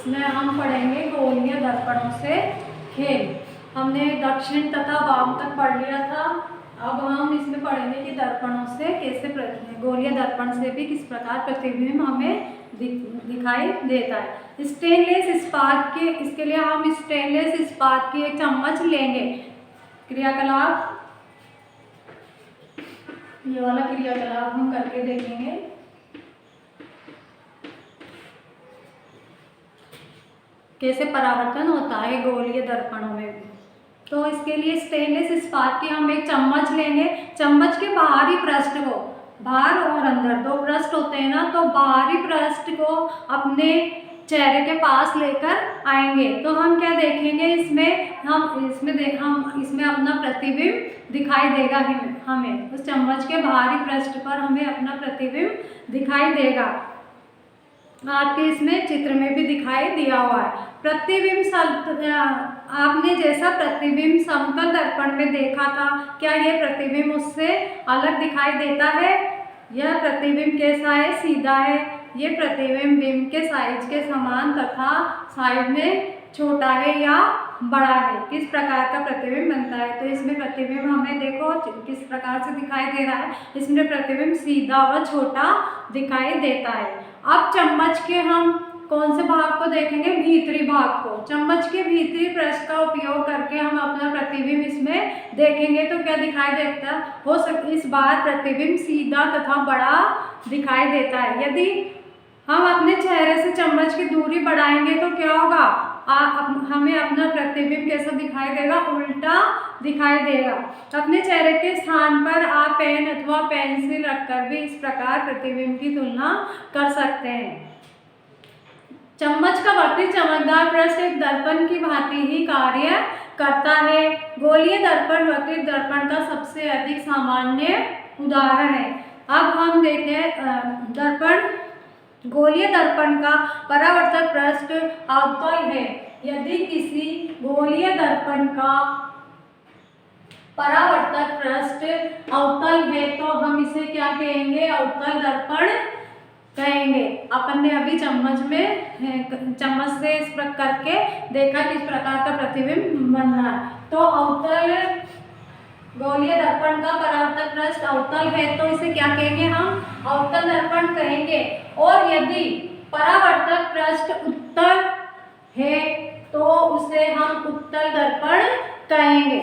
इसमें हम पढ़ेंगे गोलीय दर्पणों से खेल। हमने दक्षिण तथा वाम तक पढ़ लिया था। अब हम इसमें पढ़ेंगे कि दर्पणों से कैसे गोलीय दर्पण से भी किस प्रकार प्रतिबिंब हमें दिखाई देता है। स्टेनलेस इस्पात के, इसके लिए हम स्टेनलेस इस्पात की एक चम्मच लेंगे। क्रियाकलाप, ये वाला क्रियाकलाप हम करके देखेंगे। कैसे परावर्तन होता है गोलीय दर्पणों में भी। तो इसके लिए स्टेनलेस इस्पात की हम एक चम्मच लेंगे। चम्मच के बाहरी पृष्ठ को, बाहर और अंदर दो पृष्ठ होते हैं ना, तो बाहरी पृष्ठ को अपने चेहरे के पास लेकर आएंगे। तो हम क्या देखेंगे, हम इसमें अपना प्रतिबिंब दिखाई देगा। हमें उस चम्मच के बाहरी पृष्ठ पर हमें अपना प्रतिबिंब दिखाई देगा। आपके इसमें चित्र में भी दिखाई दिया हुआ है। प्रतिबिंब, आपने जैसा प्रतिबिंब समतल दर्पण में देखा था, क्या यह प्रतिबिंब उससे अलग दिखाई देता है? यह प्रतिबिंब कैसा है? सीधा है। ये प्रतिबिंब बिंब के साइज के समान तथा साइड में छोटा है या बड़ा है। किस प्रकार का प्रतिबिंब बनता है? तो इसमें प्रतिबिंब हमें देखो किस प्रकार से दिखाई दे रहा है। इसमें प्रतिबिंब सीधा व छोटा दिखाई देता है। अब चम्मच के हम कौन से भाग को देखेंगे? भीतरी भाग को। चम्मच के भीतरी पृष्ठ का उपयोग करके हम अपना प्रतिबिंब इसमें देखेंगे तो क्या दिखाई देता हो सकता? इस बार प्रतिबिंब सीधा तथा बड़ा दिखाई देता है। यदि हम अपने चेहरे से चम्मच की दूरी बढ़ाएंगे तो क्या होगा? हमें अपना प्रतिबिंब कैसा दिखाई देगा? उल्टा दिखाई देगा। अपने चेहरे के स्थान पर आप पेन अथवा पेंसिल रखकर भी इस प्रकार प्रतिबिंब की तुलना कर सकते हैं। चम्मच का वक्री चमकदार पृष्ठ एक दर्पण की भांति ही कार्य करता है। गोलीय दर्पण वक्री दर्पण का सबसे अधिक सामान्य उदाहरण है। अब हम देखें दर्पण, गोलीय दर्पण का परावर्तक पृष्ठ अवतल है। यदि किसी गोलीय दर्पण का परावर्तक पृष्ठ अवतल है तो हम इसे क्या कहेंगे? अवतल दर्पण कहेंगे। अपन ने अभी चम्मच से इस प्रकार करके देखा किस प्रकार का प्रतिबिंब बन रहा है। तो अवतल गोलीय दर्पण का परावर्तक पृष्ठ अवतल है तो इसे क्या कहेंगे? हम अवतल दर्पण कहेंगे। और यदि परावर्तक पृष्ठ उत्तल है तो उसे हम उत्तल दर्पण कहेंगे।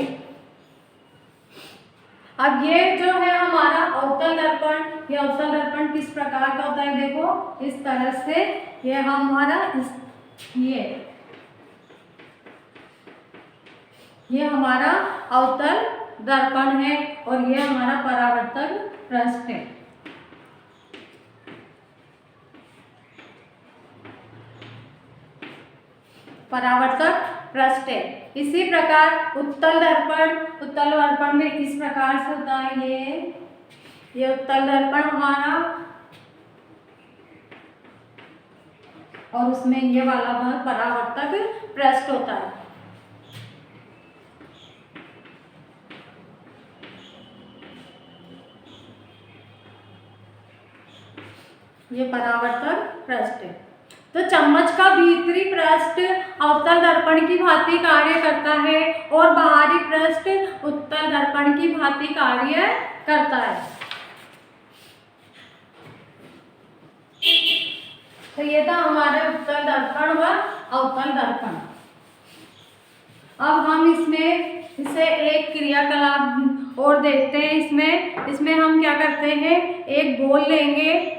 अब ये जो है हमारा अवतल दर्पण, ये अवतल दर्पण किस प्रकार का होता है? देखो इस तरह से ये हमारा ये हमारा अवतल दर्पण है और ये हमारा परावर्तक पृष्ठ है। परावर्तक पृष्ठ है। इसी प्रकार उत्तल दर्पण में इस प्रकार से होता है। ये उत्तल दर्पण हमारा, और उसमें ये वाला भाग परावर्तक पृष्ठ होता है। ये परावर्तक पृष्ठ है। तो चम्मच का भीतरी पृष्ठ अवतल दर्पण की भांति कार्य करता है और बाहरी पृष्ठ उत्तल दर्पण की भांति कार्य करता है। तो ये था हमारे उत्तल दर्पण व अवतल दर्पण। अब हम इसे एक क्रियाकलाप और देखते हैं। इसमें हम क्या करते हैं? एक बॉल लेंगे।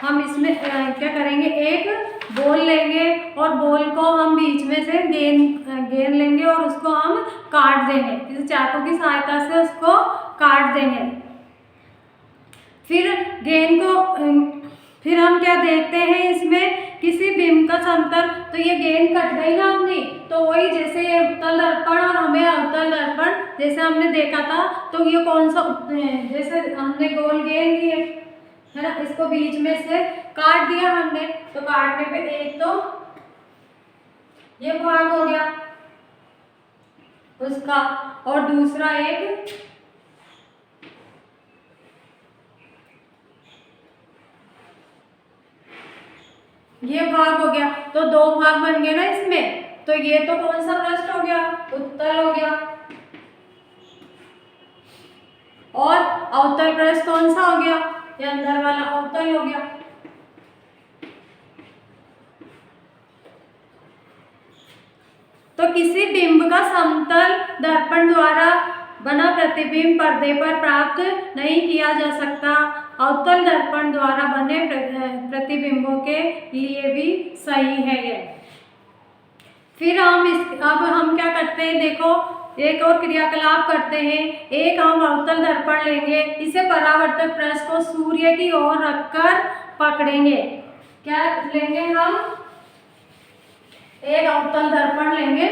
हम इसमें क्या करेंगे? एक बॉल लेंगे और बॉल को हम बीच में से गेंद लेंगे और उसको हम काट देंगे। किसी चाकू की सहायता से उसको काट देंगे। फिर हम क्या देखते हैं? इसमें किसी बिंब का समतल, तो ये गेंद कट गई ना अपनी, तो वही जैसे ये उत्तल दर्पण और हमें अवतल दर्पण जैसे हमने देखा था, तो ये कौन सा, जैसे हमने गोल गेंद लिए है ना, इसको बीच में से काट दिया हमने, तो काटने पे एक तो ये भाग हो गया उसका, और दूसरा एक ये भाग हो गया, तो दो भाग बन गए ना इसमें। तो ये तो कौन सा पृष्ठ हो गया, उत्तल हो गया, और अवतल पृष्ठ कौन सा हो गया, ये अंदर वाला अवतल हो गया। तो किसी बिंब का समतल दर्पण द्वारा बना प्रतिबिंब पर्दे पर प्राप्त नहीं किया जा सकता। अवतल दर्पण द्वारा बने प्रतिबिंबों के लिए भी सही है ये। फिर अब हम क्या करते हैं, देखो एक और क्रियाकलाप करते हैं। एक हम अवतल दर्पण लेंगे, इसे परावर्तक पृष्ठ को सूर्य की ओर रखकर पकड़ेंगे। क्या लेंगे हम, एक अवतल दर्पण लेंगे।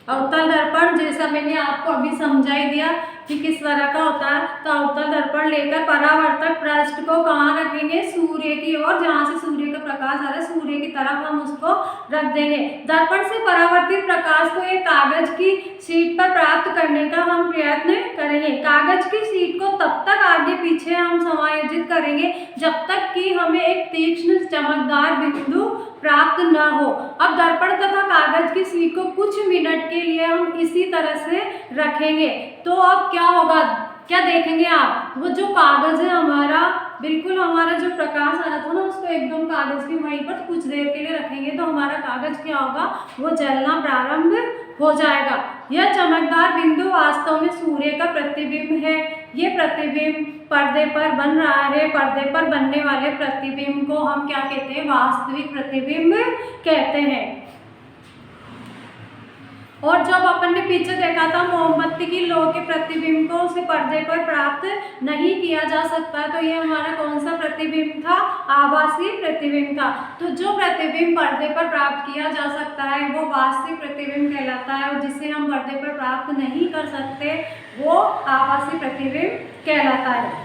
अवतल दर्पण जैसा मैंने आपको अभी समझा ही दिया कि किस तरह का होता है। तो अवतल दर्पण लेकर परावर्तक पृष्ठ को कहाँ रखेंगे, सूर्य की ओर, जहाँ से सूर्य का प्रकाश आ रहा है सूर्य की तरफ हम उसको रख देंगे। दर्पण से परावर्तित प्रकाश को एक कागज की शीट पर प्राप्त करने का हम प्रयत्न करेंगे। कागज की शीट को तब तक आगे पीछे हम समायोजित करेंगे जब तक कि हमें एक तीक्ष्ण चमकदार बिंदु प्राप्त न हो। अब दर्पण तथा कागज की शीट को कुछ मिनट के लिए हम इसी तरह से रखेंगे। तो अब क्या होगा, क्या देखेंगे आप, वो जो कागज है हमारा, बिल्कुल हमारा जो प्रकाश आ रहा था ना उसको एकदम कागज की वहीं पर कुछ देर के लिए रखेंगे तो हमारा कागज क्या होगा, वो जलना प्रारंभ हो जाएगा। यह चमकदार बिंदु वास्तव में सूर्य का प्रतिबिंब है। ये प्रतिबिंब पर्दे पर बन रहा है। पर्दे पर बनने वाले प्रतिबिंब को हम क्या कहते हैं, वास्तविक प्रतिबिंब कहते हैं। और जब अपन ने पीछे देखा था मोमबत्ती की लौ के प्रतिबिंब को उसे पर्दे पर प्राप्त नहीं किया जा सकता, तो ये हमारा कौन सा प्रतिबिंब था, आभासी प्रतिबिंब था। तो जो प्रतिबिंब पर्दे पर प्राप्त किया जा सकता है वो वास्तविक प्रतिबिंब कहलाता है, और जिसे हम पर्दे पर प्राप्त नहीं कर सकते वो आभासी प्रतिबिंब कहलाता है।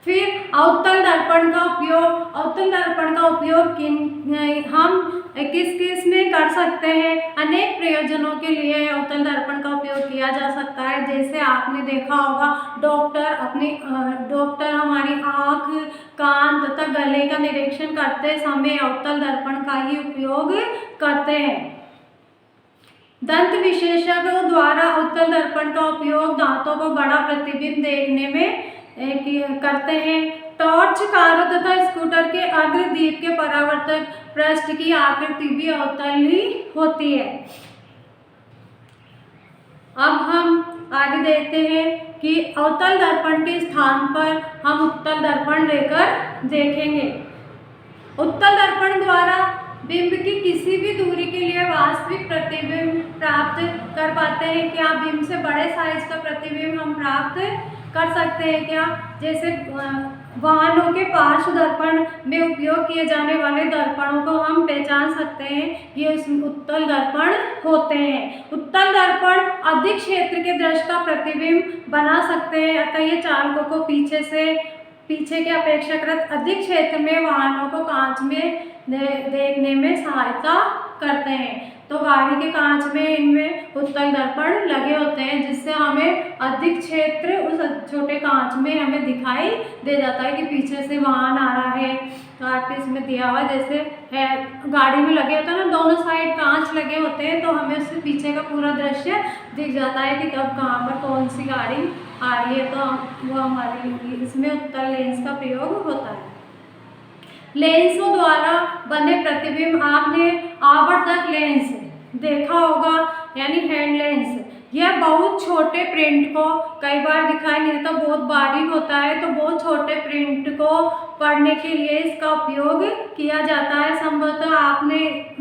फिर अवतल दर्पण का उपयोग, अवतल दर्पण का उपयोग हम किस किस में कर सकते हैं, अनेक प्रयोजनों के लिए अवतल दर्पण का उपयोग किया जा सकता है। जैसे आपने देखा होगा डॉक्टर हमारी आँख, कान तथा गले का निरीक्षण करते समय अवतल दर्पण का ही उपयोग करते हैं। दंत विशेषज्ञों द्वारा अवतल दर्पण का उपयोग दांतों को बड़ा प्रतिबिंब देखने में करते हैं। टॉर्च, कारों तथा स्कूटर के अग्रदीप के परावर्तक पृष्ठ की आकृति भी अवतल ही होती है। अब हम आगे देखते हैं कि अवतल दर्पण के स्थान पर हम उत्तल दर्पण लेकर देखेंगे। उत्तल दर्पण द्वारा बिंब की किसी भी दूरी के लिए वास्तविक प्रतिबिंब प्राप्त कर पाते हैं। क्या बिंब से बड़े साइज का प्रतिबिंब हम प्राप्त कर सकते हैं क्या? जैसे वाहनों के पार्श्व दर्पण में उपयोग किए जाने वाले दर्पणों को हम पहचान सकते हैं, ये उत्तल दर्पण होते हैं। उत्तल दर्पण अधिक क्षेत्र के दृश्य का प्रतिबिंब बना सकते हैं, अतः ये चालकों को पीछे के अपेक्षाकृत अधिक क्षेत्र में वाहनों को कांच में देखने में सहायता करते हैं। तो गाड़ी के कांच में इनमें उत्तल दर्पण लगे होते हैं, जिससे हमें अधिक क्षेत्र उस छोटे कांच में हमें दिखाई दे जाता है कि पीछे से वाहन आ रहा है। तो इसमें दिया हुआ जैसे है गाड़ी में लगे होते हैं ना, दोनों साइड कांच लगे होते हैं, तो हमें उससे पीछे का पूरा दृश्य दिख जाता है कि कब कहाँ पर कौन सी गाड़ी आ रही है। तो वो हमारे लिए इसमें उत्तल लेंस का प्रयोग होता है। लेंसों द्वारा बने प्रतिबिंब, आपने आवर्धक लेंस देखा होगा यानी हैंड लेंस। यह बहुत छोटे प्रिंट को कई बार दिखाई नहीं देता, बहुत बारीक होता है, तो बहुत छोटे प्रिंट को पढ़ने के लिए इसका उपयोग किया जाता है। संभवतः आपने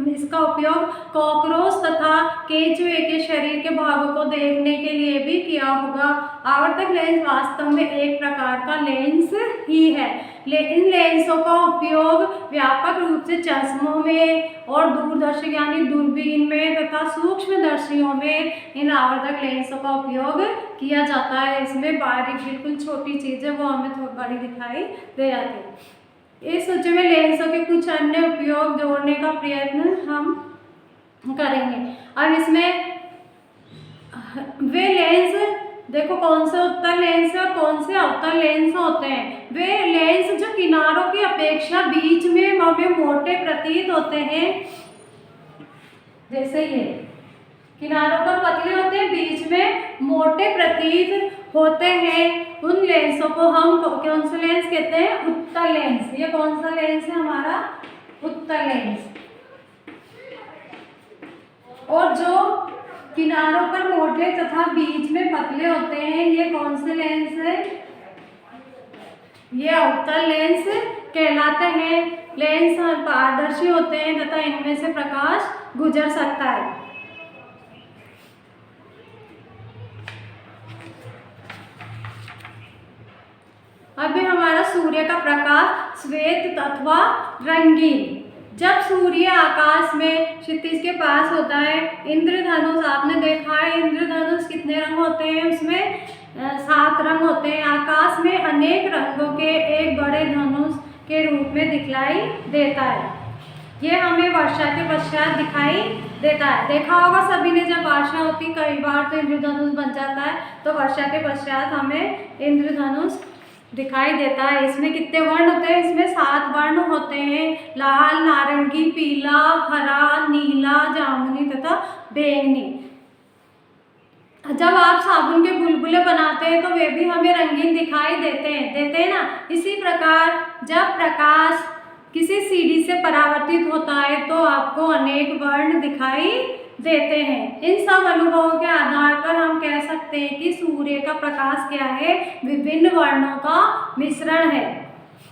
इसका उपयोग कॉकरोच तथा केंचुए के शरीर के भागों को देखने के लिए भी किया होगा। आवर्धक लेंस वास्तव में एक प्रकार का लेंस ही है। इन लेंसों का उपयोग व्यापक रूप से चश्मों में और दूरदर्शी यानी दूरबीन में तथा सूक्ष्मदर्शियों में इन आवर्धक लेंसों का उपयोग किया जाता है। इसमें बारीक बिल्कुल छोटी चीज़ें वो हमें थोड़ी बड़ी दिखाई दे जाती है। इस सूची में लेंसों के कुछ अन्य उपयोग जोड़ने का प्रयत्न हम करेंगे। और इसमें वे लेंस देखो कौन से उत्तल लेंस और कौन से अवतल लेंस होते हैं। वे लेंस जो किनारों की अपेक्षा बीच में हमें मोटे प्रतीत होते हैं, जैसे ये किनारों पर पतले होते हैं, बीच में मोटे प्रतीत होते हैं, उन लेंसों को हम कौन सा लेंस कहते हैं? उत्तल लेंस। ये कौन सा लेंस है हमारा? उत्तल लेंस। और जो किनारों पर मोटे तथा बीच में पतले होते हैं, ये कौन से लेंस है? ये अवतल लेंस कहलाते हैं। लेंस पारदर्शी होते हैं तथा इनमें से प्रकाश गुजर सकता है। अभी हमारा सूर्य का प्रकाश श्वेत अथवा रंगीन। जब सूर्य आकाश में क्षितिज के पास होता है, इंद्रधनुष आपने देखा है, इंद्रधनुष कितने रंग होते हैं? उसमें 7 रंग होते हैं। आकाश में अनेक रंगों के एक बड़े धनुष के रूप में दिखलाई देता है। ये हमें वर्षा के पश्चात दिखाई देता है। देखा होगा सभी ने, जब वर्षा होती कई बार तो इंद्रधनुष बन जाता है, तो वर्षा के पश्चात हमें इंद्रधनुष दिखाई देता है। इसमें कितने वर्ण होते हैं? इसमें 7 वर्ण होते हैं। लाल, नारंगी, पीला, हरा, नीला, जामुनी तथा बैंगनी। जब आप साबुन के बुलबुले बनाते हैं तो वे भी हमें रंगीन दिखाई देते हैं ना। इसी प्रकार जब प्रकाश किसी सीढ़ी से परावर्तित होता है तो आपको अनेक वर्ण दिखाई देते हैं। इन सब अनुभवों के आधार पर हम कह सकते हैं कि सूर्य का प्रकाश क्या है? विभिन्न वर्णों का मिश्रण है।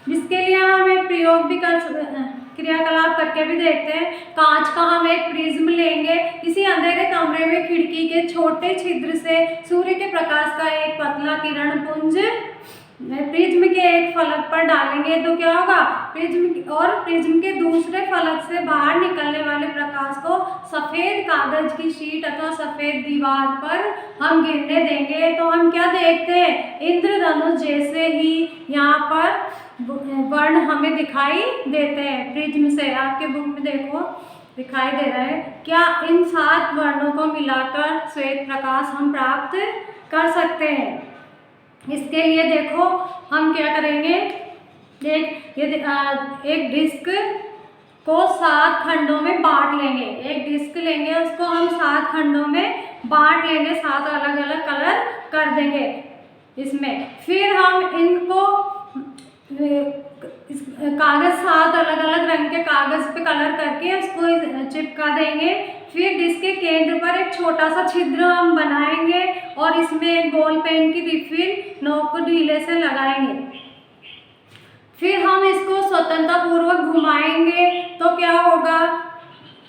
जिसके लिए हम एक प्रयोग भी क्रियाकलाप करके भी देखते हैं। कांच का हम एक प्रिज्म लेंगे, किसी अंधेरे कमरे में खिड़की के छोटे छिद्र से सूर्य के प्रकाश का एक पतला किरण पुंज प्रिज्म के एक फलक पर डालेंगे तो क्या होगा? प्रिज्म के दूसरे फलक से बाहर निकलने वाले प्रकाश को सफेद कागज की शीट अथवा सफेद दीवार पर हम गिरने देंगे तो हम क्या देखते हैं? इंद्रधनुष जैसे ही यहाँ पर वर्ण हमें दिखाई देते हैं प्रिज्म से। आपके बुक में देखो दिखाई दे रहा है। क्या इन 7 वर्णों को मिलाकर श्वेत प्रकाश हम प्राप्त कर सकते हैं? इसके लिए देखो हम क्या करेंगे, एक डिस्क को 7 खंडों में बांट लेंगे। एक डिस्क लेंगे, उसको हम 7 खंडों में बांट लेंगे, 7 अलग अलग कलर कर देंगे इसमें। फिर हम इनको कागज 7 अलग अलग रंग के कागज पे कलर करके उसको चिपका देंगे। फिर डिस्क के केंद्र पर एक छोटा सा छिद्र हम बनाएंगे और इसमें एक बॉल पेन की रिफिल नोक को ढीले से लगाएंगे। फिर हम इसको स्वतंत्रता पूर्वक घुमाएंगे तो क्या होगा?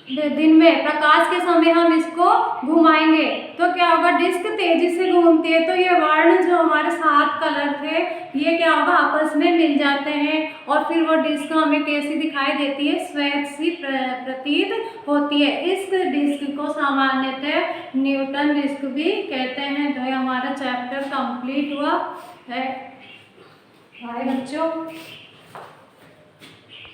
दिन में प्रकाश के समय हम इसको घुमाएंगे तो क्या होगा? डिस्क तेजी से घूमती है तो ये वर्ण जो हमारे 7 कलर थे ये क्या होगा? आपस में मिल जाते हैं और फिर वो डिस्क हमें कैसी दिखाई देती है? श्वेत सी प्रतीत होती है। इस डिस्क को सामान्यतः न्यूटन डिस्क भी कहते हैं। तो ये हमारा चैप्टर कंप्लीट हुआ है। बाय बच्चों।